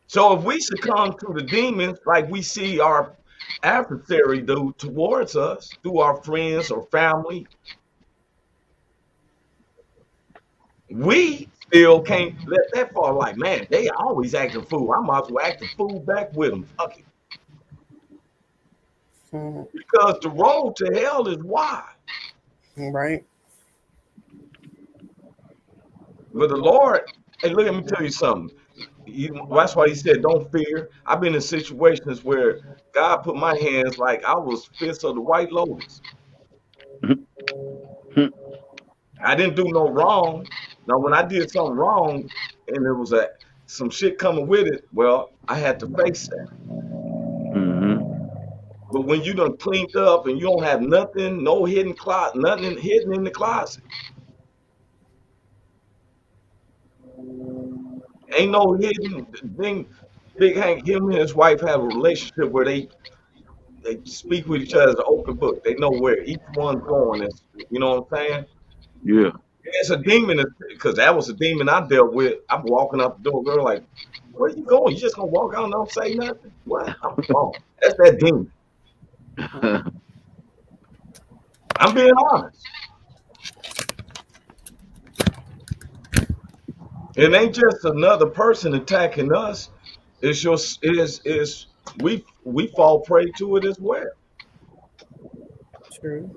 So if we succumb to the demons like we see our adversary do towards us through our friends or family, we still can't let that fall. Like, man, they always acting fool. I might as well act a fool back with them. Fuck it. Because the road to hell is wide. Right. But the Lord, hey, look, let me tell you something. That's why he said, don't fear. I've been in situations where God put my hands like I was fist of the white lotus. I didn't do no wrong. Now, when I did something wrong and there was some shit coming with it, well, I had to face that. But when you done cleaned up and you don't have nothing, no hidden closet, nothing hidden in the closet, ain't no hidden thing. Big Hank, him and his wife have a relationship where they speak with each other as an open book. They know where each one's going. Is, you know what I'm saying? Yeah. It's a demon, because that was a demon I dealt with. I'm walking up the door, girl, like, where you going? You just gonna walk out and don't say nothing? What? I'm wrong. That's that demon. I'm being honest. It ain't just another person attacking us. It's just we fall prey to it as well. True.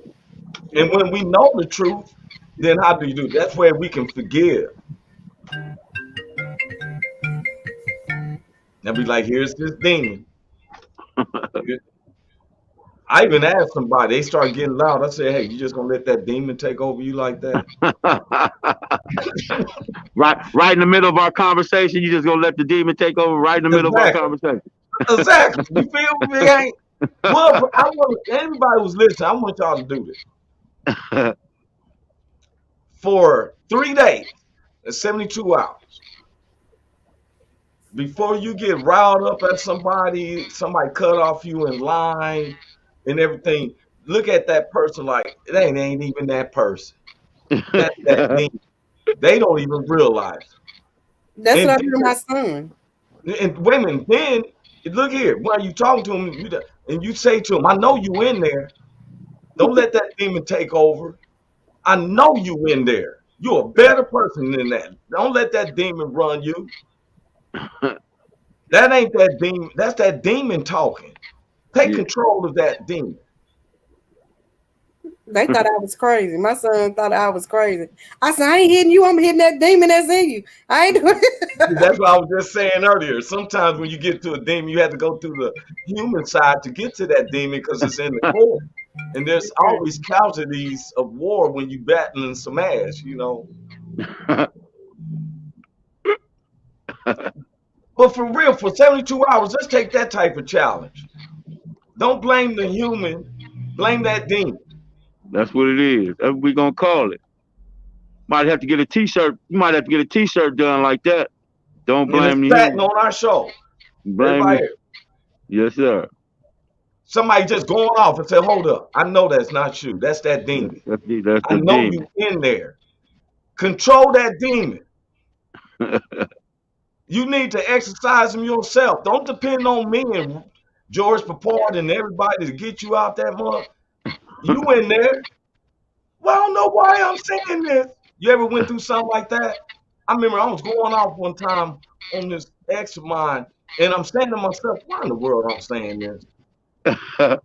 And when we know the truth, then how do you do? That's where we can forgive. And be like, here's this demon. I even asked somebody, they start getting loud. I said, hey, you just gonna let that demon take over you like that? Right in the middle of our conversation, you just gonna let the demon take over right in the middle of our conversation. Exactly. You feel me? Ain't well, I want everybody who's listening, I want y'all to do this. For 3 days, 72 hours. Before you get riled up at somebody cut off you in line and everything, look at that person like it ain't even that person. That's that demon. They don't even realize. That's what I And do to my son. and women, then look here, while you talking to him, and you say to him, I know you in there. Don't let that demon take over. I know you in there. You're a better person than that. Don't let that demon run you. That ain't that demon. That's that demon talking. Take control of that demon. They thought I was crazy. My son thought I was crazy. I said, I ain't hitting you. I'm hitting that demon that's in you. I ain't doing it. That's what I was just saying earlier. Sometimes when you get to a demon, you have to go through the human side to get to that demon because it's in the core. And there's always casualties of war when you battling some ass, you know. But for real, for 72 hours, let's take that type of challenge. Don't blame the human, blame that demon. That's what it is. That's what we gonna call it. Might have to get a T-shirt. You might have to get a T-shirt done like that. Don't blame the human. On our show. Blame it. Yes, sir. Somebody just going off and say, hold up. I know that's not you. That's that demon. That's I know demon. you in there. Control that demon. You need to exercise them yourself. Don't depend on me and George Papard and everybody to get you out that mud. You in there. Well, I don't know why I'm saying this. You ever went through something like that? I remember I was going off one time on this ex of mine, and I'm saying to myself, why in the world I'm saying this? The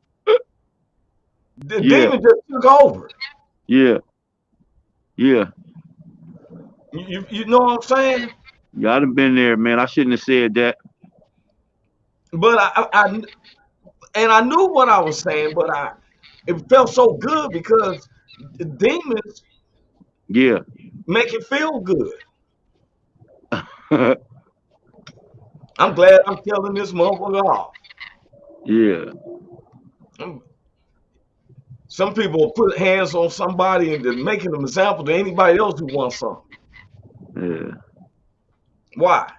demon just took over. Yeah. Yeah. You know what I'm saying? Yeah, I'd have been there, man. I shouldn't have said that. But I knew what I was saying, but it felt so good because the demons make it feel good. I'm glad I'm telling this motherfucker off. Yeah. Some people put hands on somebody and they're making an example to anybody else who wants something. Yeah. Why?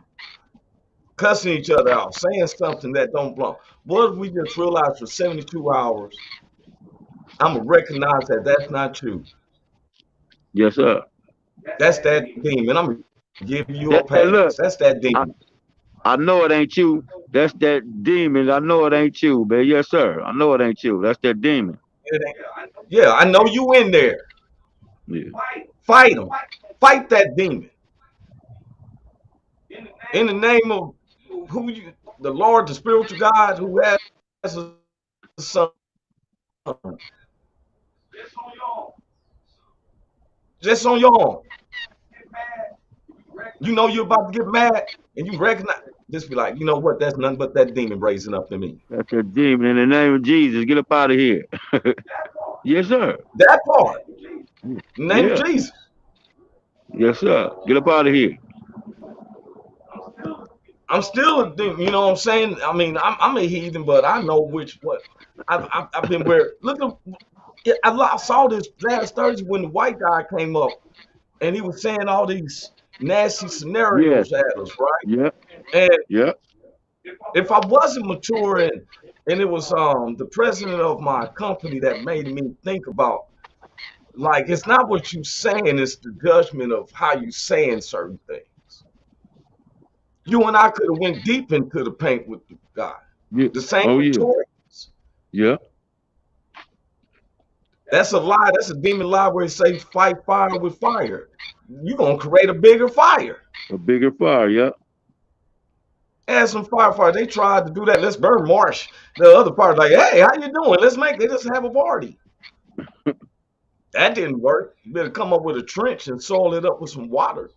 cussing each other out, saying something that don't belong. What if we just realize for 72 hours, I'm going to recognize that that's not you. Yes, sir. That's that demon. I'm going to give you a And pass. look, That's that I, demon. I know it ain't you. That's that demon. I know it ain't you, man. Yes, sir. I know it ain't you. That's that demon. Yeah, I know you in there. Yeah. Fight him. Fight that demon. In the name of the Lord, the spiritual God who has a son. Just on your own. You know you're about to get mad and you recognize, just be like, you know what? That's nothing but that demon raising up in me. That's that demon. In the name of Jesus, get up out of here. Yes, sir. That part. In the name of Yeah. Jesus. Yes, sir. Get up out of here. I'm still a demon. You know what I'm saying? I mean, I'm a heathen, but I know what. I've been where. Look at. I saw this last Thursday when the white guy came up and he was saying all these nasty Yes. scenarios at us, right? Yeah. And Yeah. if I wasn't mature and it was the president of my company that made me think about, like, it's not what you saying, it's the judgment of how you saying certain things. You and I could have went deep into the paint with the guy. Yeah. The same Oh yeah. rhetorics. Yeah. That's a lie. That's a demon lie where it say fight fire with fire. You're gonna create a bigger fire. A bigger fire. Yeah. As some firefighters, they tried to do that. Let's burn marsh. The other part, like, hey, how you doing? They just have a party. That didn't work. You better come up with a trench and soil it up with some water.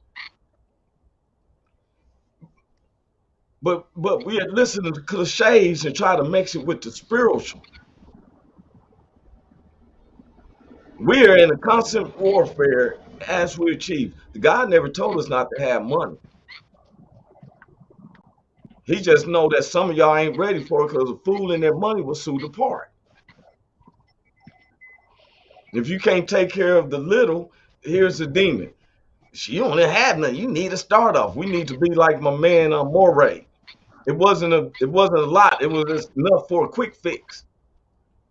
But we had listened to cliches and try to mix it with the spiritual. We are in a constant warfare as we achieve. The God never told us not to have money. He just know that some of y'all ain't ready for it because a fool and their money will sue the part. If you can't take care of the little, here's the demon. You only have nothing. You need to start off. We need to be like my man Moray. It wasn't a lot. It was just enough for a quick fix.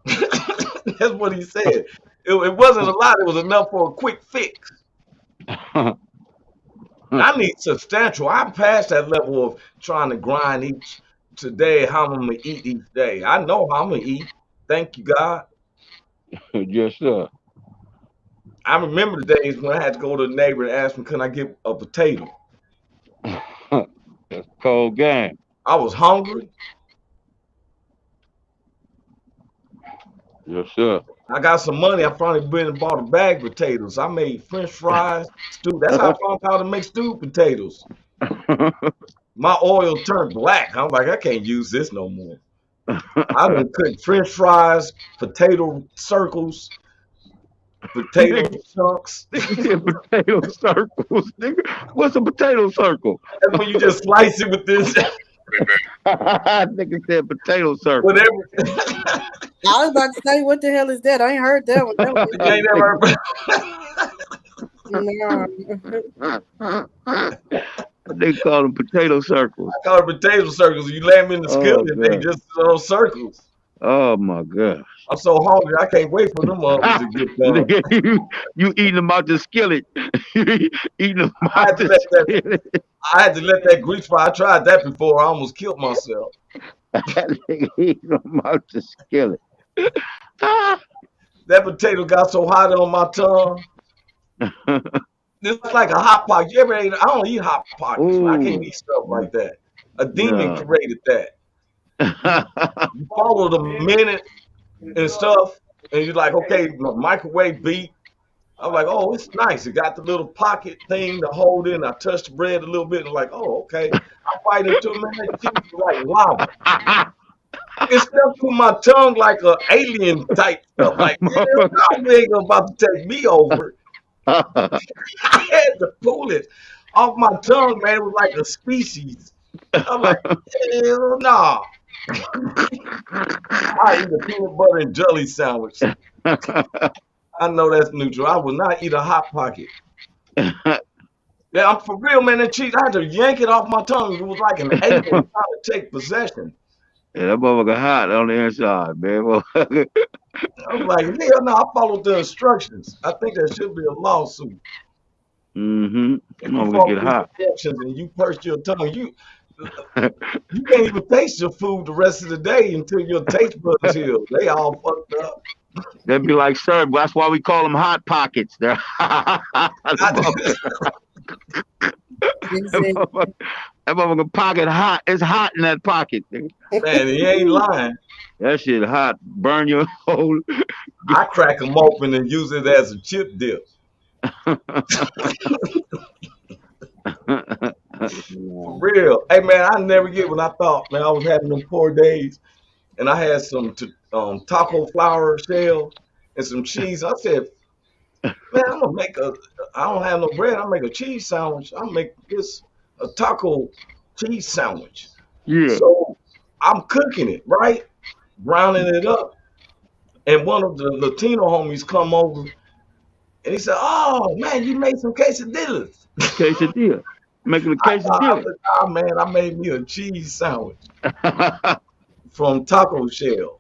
That's what he said. It wasn't a lot. It was enough for a quick fix. I need substantial. I'm past that level of trying to grind each today how I'm gonna eat each day. I know how I'm gonna eat. Thank you, God. Yes, sir. I remember the days when I had to go to the neighbor and ask him, "Can I get a potato?" That's cold game. I was hungry. Yes, sir. I got some money. I finally been and bought a bag of potatoes. I made French fries, stew. That's how I found out how to make stewed potatoes. My oil turned black. I'm like, I can't use this no more. I done cooked French fries, potato circles, potato chunks. Potato circles, nigga. What's a potato circle? That's when you just slice it with this, Nigga said potato circle. whatever. I was about to say, what the hell is that? I ain't heard that one. You ain't never They call them potato circles. I call it potato circles. You lay them in the skillet, and they God. just little circles. Oh my god. I'm so hungry, I can't wait for them to get done. You eating them out the skillet. You eating them I out had to the let that. skillet. I had to let that grease fry. I tried that before. I almost killed myself. Eating them out the skillet. Ah. That potato got so hot on my tongue. It's like a hot pocket. You ever ate? I don't eat hot pockets. I can't eat stuff like that. A demon No. created that. You follow the minute and stuff, and you're like, okay, microwave beat. I'm like, oh, it's nice. It got the little pocket thing to hold in. I touched the bread a little bit and like, oh, okay. I bite into it, man. That cheese is like lava. It stuck to my tongue like an alien type stuff. Like, yeah, you ain't about to take me over. I had to pull it off my tongue, man. It was like a species. I'm like, hell no. I eat a peanut butter and jelly sandwich. I know that's neutral. I will not eat a hot pocket. Yeah, I'm for real, man. That cheese, I had to yank it off my tongue. It was like an alien trying to take possession. Yeah, that motherfucker hot on the inside, man. Motherfucker. I was like, hell no, I followed the instructions. I think there should be a lawsuit. If you Motherfucker follow get these hot. instructions and you purse your tongue, you can't even taste your food the rest of the day until your taste buds heal. They all fucked up. They'd be like, sir, that's why we call them hot pockets. They're hot. I, He said, That motherfucker pocket hot. It's hot in that pocket. Nigga. man, he ain't lying. That shit hot. Burn your whole. I crack them open and use it as a chip dip. For real. Hey, man, I never get when I thought, man, I was having them poor days and I had some taco flour shell and some cheese. I said, man, I'm gonna make a. I don't have no bread. I'll make a cheese sandwich. I'll make this a taco cheese sandwich. Yeah. So I'm cooking it, right? Browning it up. And one of the Latino homies come over and he said, "Oh man, you made some quesadillas." Quesadilla. Making a I quesadilla. said, "Ah man, I made me a cheese sandwich from taco shell."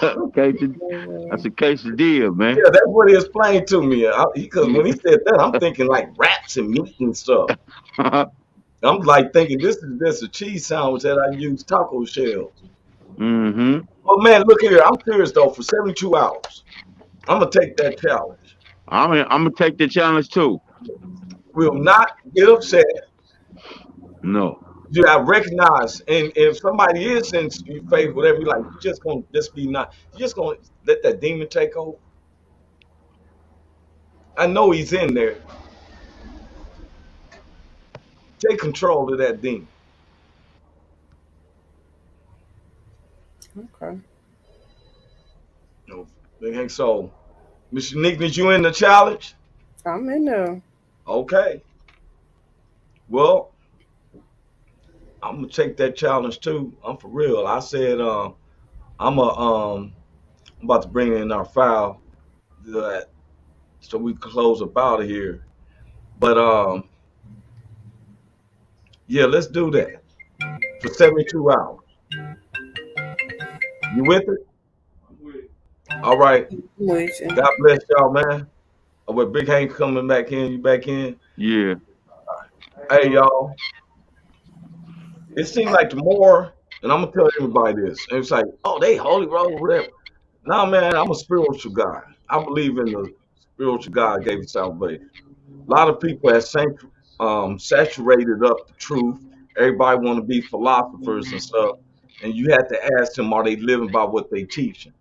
That's a quesadilla, man. Yeah, that's what he explained to me. Because when he said that, I'm thinking like wraps and meat and stuff. I'm like thinking this is just a cheese sandwich that I use taco shells. Mm-hmm. Well, man, look here. I'm serious though. For 72 hours, I'm gonna take that challenge. I'm gonna take the challenge too. Will not get upset. No. You have recognize, and if somebody is in your faith, whatever you like, you just gonna just be not. You just gonna let that demon take over. I know he's in there. Take control of that demon. okay. Okay, so, Mr. Nick, did you in the challenge? I'm in there. Okay. Well, I'm gonna take that challenge too. I'm for real. I said, I'm about to bring in our file that so we can close up out of here. But yeah, let's do that for 72 hours. You with it? All right. Which, God bless y'all, man. Oh, with Big Hank coming back in, you back in? Yeah. Hey, y'all. It seems like the more, and I'm gonna tell everybody this. And it's like, oh, they holy roll, whatever. Nah, man, I'm a spiritual guy. I believe in the spiritual God gave you salvation. A lot of people have saturated up the truth. Everybody want to be philosophers and stuff, and you have to ask them, are they living by what they teaching?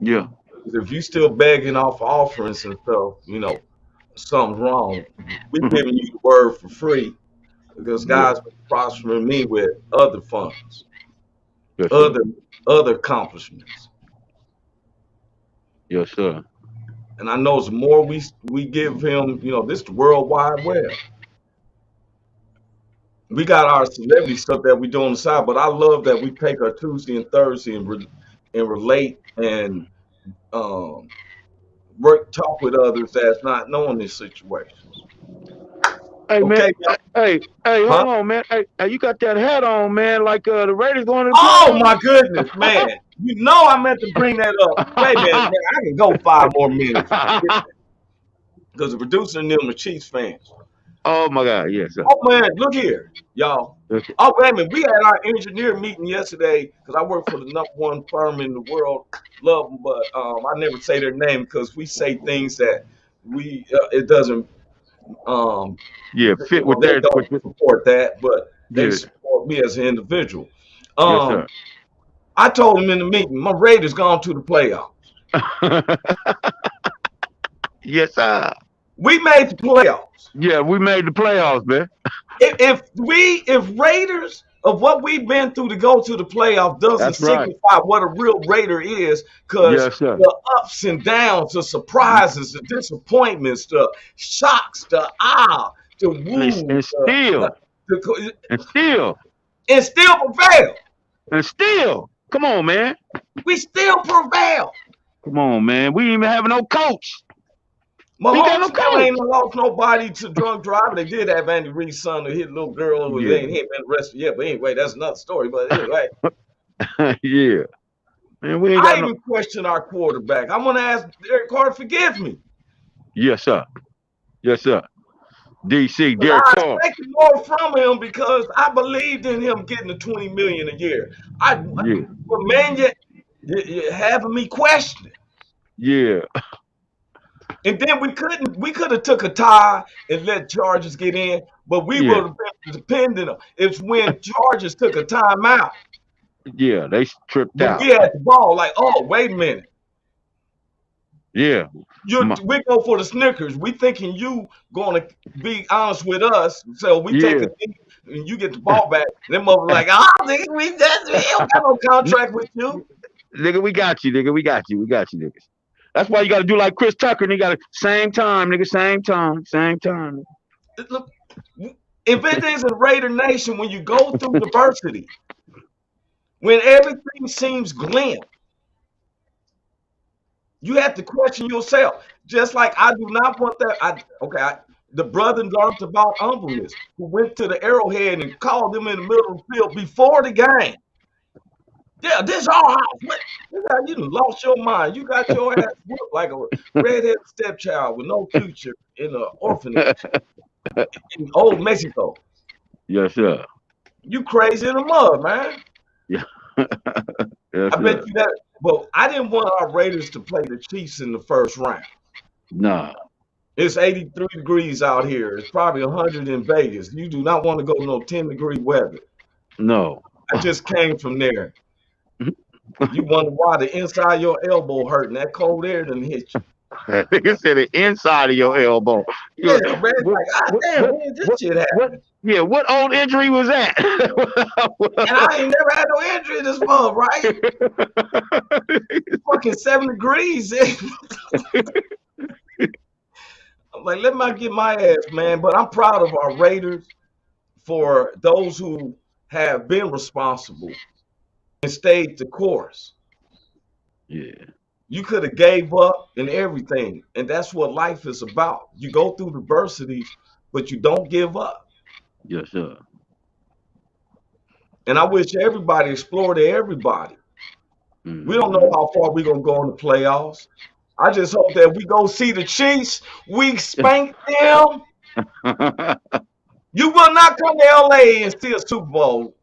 Yeah. If you still begging off offerings and stuff, something's wrong. We're giving you the word for free because Yeah. God's been prospering me with other funds, Yes, sir. other accomplishments. Yes, sir. And I know the more we give him, this is the World Wide Web. We got our celebrity stuff that we do on the side, but I love that we take our Tuesday and Thursday and relate and um, talk with others that's not knowing this situation. Hey man, Okay, y'all. hey, Huh? hold on, man. Hey, you got that hat on, man, like the Raiders going to the Oh playoffs. my goodness, man! You know I meant to bring that up. Wait a minute, man. I can go 5 more minutes because the producer and them are Chiefs fans. Oh my God, yes, sir. Oh man, look here, y'all. Yes, sir. Oh wait a minute, we had our engineer meeting yesterday because I work for the #1 firm in the world. Love them, but I never say their name because we say things that it doesn't Yeah, fit with they their don't support that, but they yeah. support me as an individual. Yes, sir. I told him in the meeting, my Raiders gone to the playoffs. Yes, sir. We made the playoffs. Yeah, we made the playoffs, man. If Raiders of what we've been through to go to the playoff doesn't That's right. signify what a real Raider is, because Yes, sir. the ups and downs, the surprises, the disappointments, the shocks, the the And, woos, and still, and still, and still prevail. and still. Come on, man. We still prevail. Come on, man. We ain't even have no coach. Mahomes still ain't lost nobody to drunk driving. They did have Andy Reid's son who hit a little girl who ain't been arrested yet. But anyway, that's another story. But anyway. Yeah. Man, we ain't I got even question our quarterback. I'm gonna ask Derek Carr, forgive me. Yes, sir. Yes, sir. DC, Derek I Carr. expected more from him because I believed in him getting the $20 million a year. But man, you're having me questioning. Yeah. And then we could have took a tie and let Chargers get in, but we would have been dependent on. It's when Chargers took a timeout. Yeah, they tripped When out. we had the ball, like, oh, wait a minute. Yeah. We go for the Snickers. We thinking you going to be honest with us, so we take a knee and you get the ball back. Them mother like, nigga, we don't got no contract with you. Nigga, we got you, nigga. We got you, niggas. That's why you got to do like Chris Tucker. Nigga, got to same time, nigga. Same time. Look, if it isn't Raider Nation, when you go through diversity, when everything seems glim, you have to question yourself. Just like I do not want that. The brother learned about humbleness, who went to the Arrowhead and called them in the middle of the field before the game. Yeah, this our house. You done lost your mind. You got your ass whooped like a redheaded stepchild with no future in an orphanage in old Mexico. Yes, sir. You crazy in the mud, man. Yeah. Yes, I bet you that. Well, I didn't want our Raiders to play the Chiefs in the first round. Nah. It's 83 degrees out here. It's probably 100 in Vegas. You do not want to go no 10-degree weather. No. I just came from there. You wonder why the inside of your elbow hurting. That cold air done hit you. Nigga said the inside of your elbow. Yeah, man. Damn, this shit happened. What old injury was that? And I ain't never had no injury this month, right? It's fucking 7 degrees. I'm like, let me get my ass, man. But I'm proud of our Raiders for those who have been responsible and stayed the course. Yeah. You could have gave up and everything. And that's what life is about. You go through adversities, but you don't give up. Yes, sir. And I wish everybody explored everybody. Mm-hmm. We don't know how far we're going to go in the playoffs. I just hope that we go see the Chiefs. We spank them. You will not come to LA and see a Super Bowl.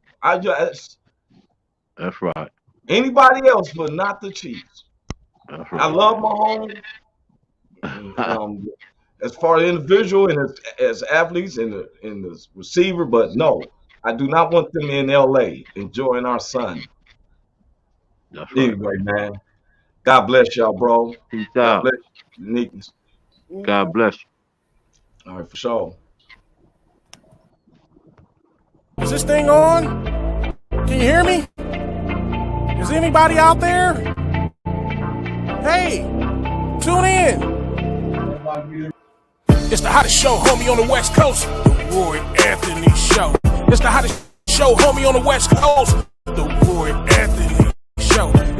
That's right. Anybody else, but not the Chiefs. That's right. I love Mahomes. As far as individual and as athletes and the receiver, but no, I do not want them in LA enjoying our sun. That's right. Anyway, man. God bless y'all, bro. Peace out. God bless you, uniqueness. God bless you. All right, for sure. Is this thing on? Can you hear me? Is anybody out there? Hey, tune in. It's the hottest show, homie, on the West Coast. The Roy Anthony Show. It's the hottest show, homie, on the West Coast.